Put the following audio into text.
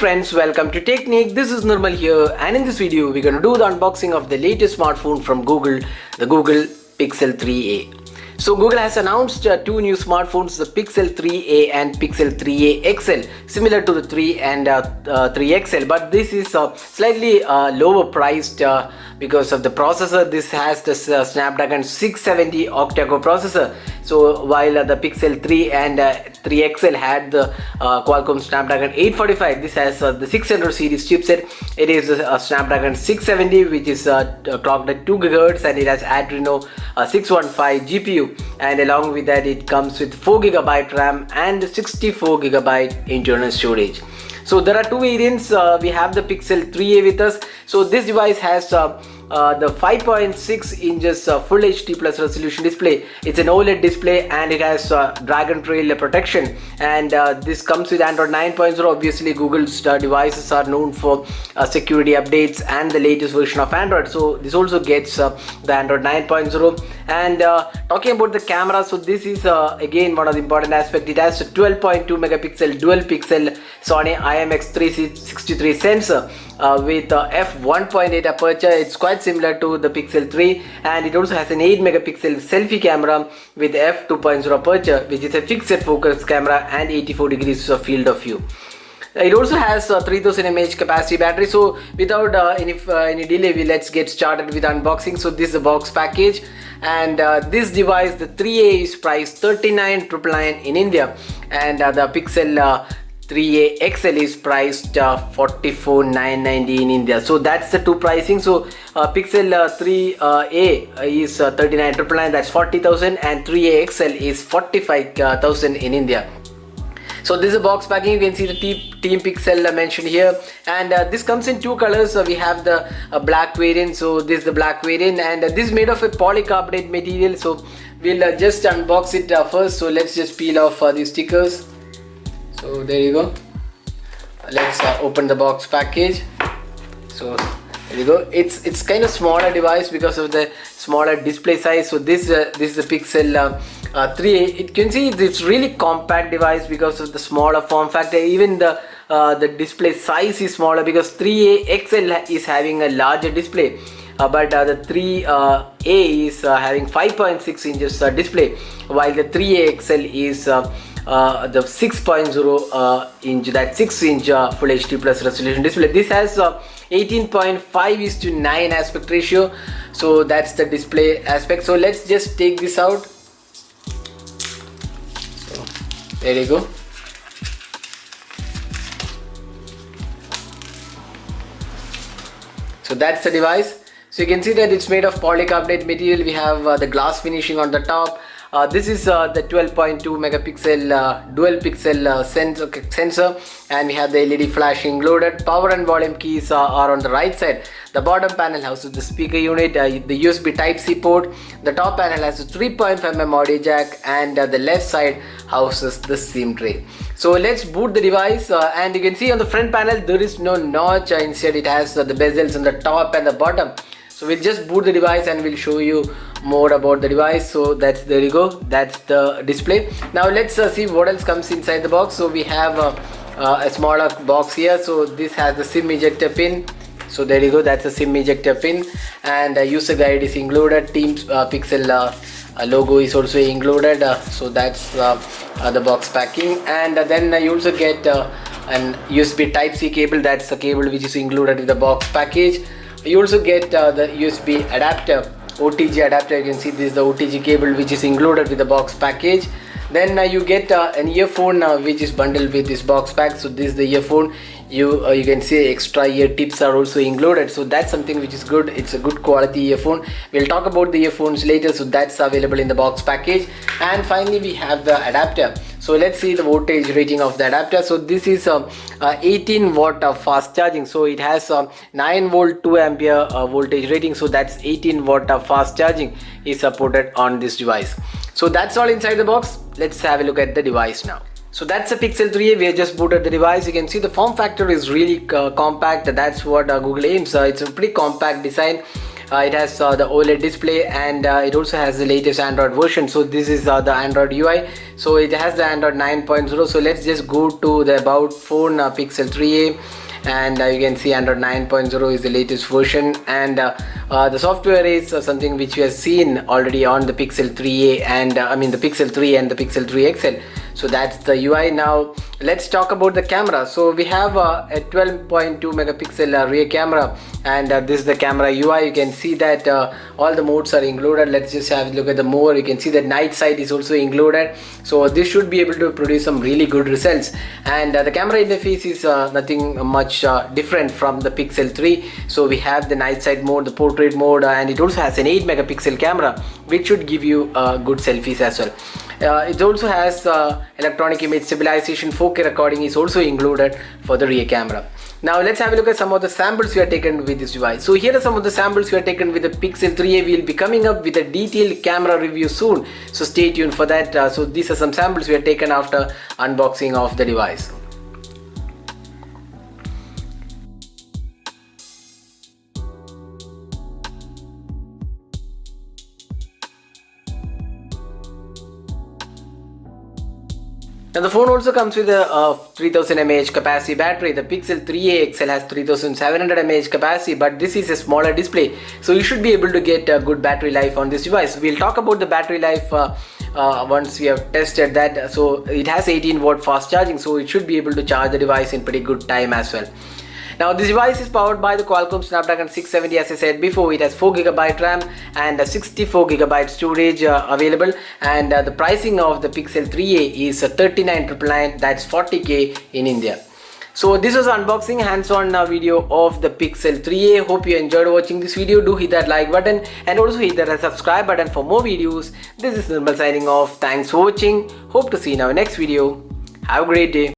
friends, welcome to Technique. This is Nirmal here, and in this video we're going to do the unboxing of the latest smartphone from Google, the Google Pixel 3a. So Google has announced two new smartphones, the Pixel 3a and Pixel 3a XL, similar to the 3 and 3 XL, but this is slightly lower priced because of the processor. This has the Snapdragon 670 octa-core processor. So while the Pixel 3 and 3 XL had the Qualcomm Snapdragon 845, this has the 600 series chipset. It is a Snapdragon 670 which is clocked at 2 GHz, and it has Adreno 615 GPU, and along with that it comes with 4 GB RAM and 64 GB internal storage. So there are two variants. We have the Pixel 3a with us. So this device has the 5.6 inches full HD plus resolution display. It's an OLED display, and it has Dragon Trail protection, and this comes with Android 9.0. Obviously Google's devices are known for security updates and the latest version of Android, so this also gets the Android 9.0. and talking about the camera, so this is again one of the important aspects. It has a 12.2 megapixel dual pixel Sony IMX363 sensor with f1.8 aperture. It's quite similar to the Pixel 3, and it also has an 8 megapixel selfie camera with f2.0 aperture, which is a fixed focus camera and 84 degrees of field of view. It also has 3000 mAh capacity battery. So without any delay, let's get started with unboxing. So this is the box package, and this device, the 3a, is priced 39,999 in India, and the Pixel 3a XL is priced 44,990 in India. So that's the two pricing. So Pixel 3a is 39,999, that's 40,000, and 3a XL is 45,000 in India. So this is a box packing. You can see the Team Pixel mentioned here, and this comes in two colors. We have the black variant. So this is the black variant, and this is made of a polycarbonate material. So we'll just unbox it first. So let's just peel off these stickers. So there you go. Let's open the box package. So there you go. It's kind of smaller device because of the smaller display size. So this is the Pixel 3a. You can see it's really compact device because of the smaller form factor. Even the display size is smaller because 3a XL is having a larger display, but the 3a is having 5.6 inches display, while the 3a XL is the 6.0 inch, that 6 inch full HD plus resolution display. This has 18.5:9 aspect ratio. So that's the display aspect. So let's just take this out. So there you go. So that's the device. So you can see that it's made of polycarbonate material. We have the glass finishing on the top. This is the 12.2 megapixel dual pixel sensor, and we have the LED flash included. Power and volume keys are on the right side. The bottom panel houses the speaker unit, the USB Type-C port. The top panel has a 3.5mm audio jack, and the left side houses the SIM tray. So let's boot the device, and you can see on the front panel there is no notch. Instead it has the bezels on the top and the bottom. So we'll just boot the device and we'll show you more about the device. So there you go, that's the display. Now let's see what else comes inside the box. So we have a smaller box here. So this has the SIM ejector pin. So there you go, that's a SIM ejector pin, and a user guide is included. Team Pixel logo is also included. So that's the box packing, and then you also get an USB Type-C cable. That's the cable which is included with the box package. You also get the USB adapter, OTG adapter. You can see this is the OTG cable which is included with the box package. Then you get an earphone which is bundled with this box pack. So this is the earphone. You can see extra ear tips are also included. So that's something which is good. It's a good quality earphone. We'll talk about the earphones later. So that's available in the box package. And finally we have the adapter. So let's see the voltage rating of the adapter. So this is 18 watt of fast charging. So it has 9 volt 2 ampere voltage rating. So that's 18 watt of fast charging is supported on this device. So that's all inside the box. Let's have a look at the device now. So that's a Pixel 3a. We have just booted the device. You can see the form factor is really compact. That's what Google aims. It's a pretty compact design. It has the OLED display, and it also has the latest Android version. So this is the Android UI. So it has the Android 9.0. So let's just go to the about phone Pixel 3a, and you can see Android 9.0 is the latest version, and the software is something which we have seen already on the Pixel 3a, and I mean the Pixel 3 and the Pixel 3 XL. So that's the UI. Now let's talk about the camera. So we have a 12.2 megapixel rear camera, and this is the camera UI. You can see that all the modes are included. Let's just have a look at the mode. You can see that night sight is also included, so this should be able to produce some really good results. And the camera interface is nothing much different from the Pixel 3. So we have the night sight mode, the portrait mode, and it also has an 8 megapixel camera, which should give you good selfies as well. It also has electronic image stabilization. 4K recording is also included for the rear camera. Now let's have a look at some of the samples we have taken with this device. So here are some of the samples we have taken with the Pixel 3a. We will be coming up with a detailed camera review soon, so stay tuned for that. So these are some samples we have taken after unboxing of the device. Now the phone also comes with a 3000 mAh capacity battery. The Pixel 3a XL has 3700 mAh capacity, but this is a smaller display, so you should be able to get a good battery life on this device. We'll talk about the battery life once we have tested that. So it has 18-watt fast charging, so it should be able to charge the device in pretty good time as well. Now this device is powered by the Qualcomm Snapdragon 670, as I said before. It has 4GB RAM and 64GB storage available, and the pricing of the Pixel 3a is 39,999, that's 40k in India. So this was unboxing hands-on video of the Pixel 3a. Hope you enjoyed watching this video. Do hit that like button and also hit that subscribe button for more videos. This is Nirmal signing off. Thanks for watching. Hope to see you in our next video. Have a great day.